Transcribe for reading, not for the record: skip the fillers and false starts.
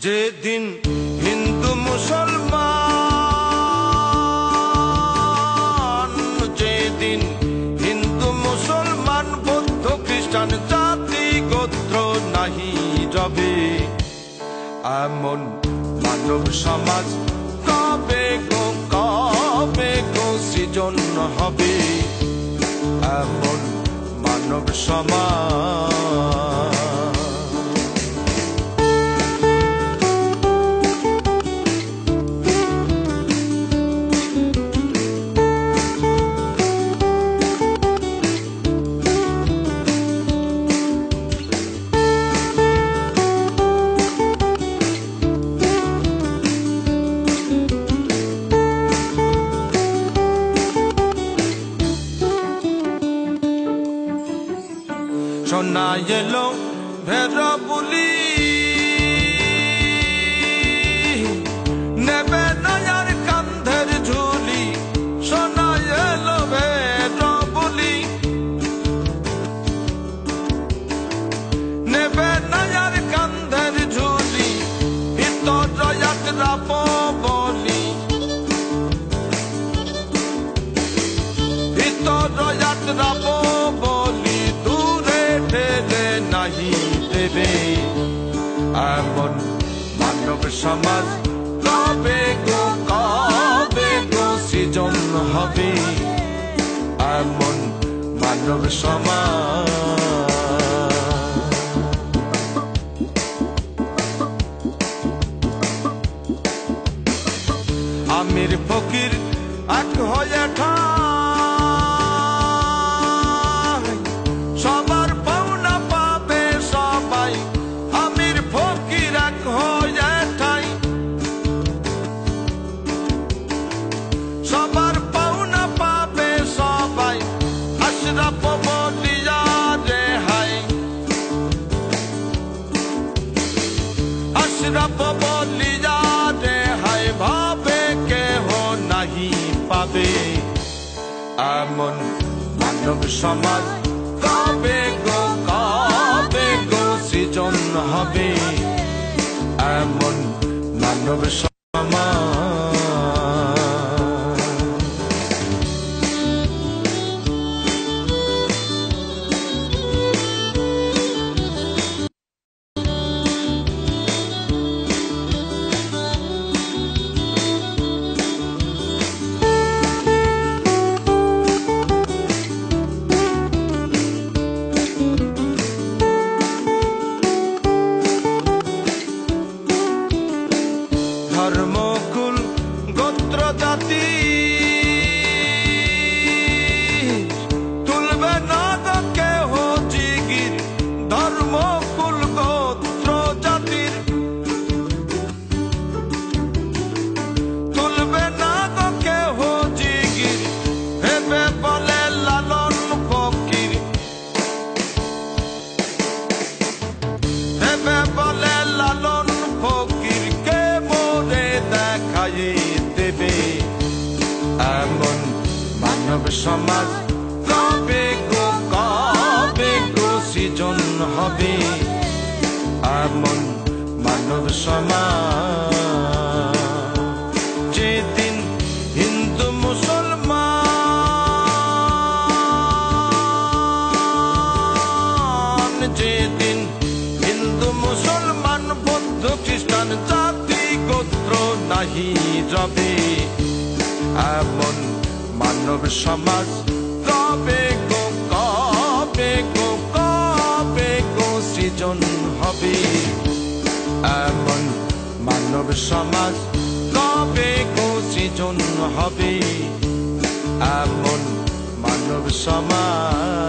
যেদিন হিন্দু মুসলমান, যেদিন হিন্দু মুসলমান বৌদ্ধ খ্রিস্টান জাতি গোত্র নাহি রবে, এমন মানব সমাজ কবে গো সৃজন হবে, এমন মানব সমাজ। সোনা এলো ভেড়া বুলি নেবে নয়ার কান্ধের ঝুলি, সোনা এলো ভেড়া বুলি নেবে নয়ার কান্ধের ঝুলি, ভিতর যাত্রা বলি, ভিতর যাত্রা বলি ঠেলে নাহি দেবে, এমন মানব সমাজ কবে গো সৃজন হবে, এমন মানব সমাজ। আমির ফকির এক হয়ে সবার পাওনা পাবে সবাই, আমির ফকির এক হয়ে ঠাই, সবার পাওনা পাবে সবাই, আশরাফ বলিয়া রেহাই, আশরাফ বলিয়া রেহাই, ভাবে কেহ নাহি পাবে, এমন মানব সমাজ কবে গো সৃজন হবে, এমন মানব সমাজ। ধর্মকুল গোত্র জাতি তুলবে না কেহ জিগির, ধর্মকুল গোত্র জাতির তুলবে না কেহ জিগির, হেবে বলে লালন ফকির, হেবে বলে লালন ফকির, কে মোরে দেখাই দেবে, এমন মানব সমাজ কবে গো সৃজন হবে, এমন মানব সমাজ। যেদিন হিন্দু মুসলমান, যেদিন হিন্দু মুসলমান বৌদ্ধ খ্রিস্টান জাতি গোত্র নাহি রবে, এমন মানব সমাজ কবে গো সৃজন হবে, এমন মানব সমাজ কবে গো সৃজন হবে, এমন মানব সমাজ।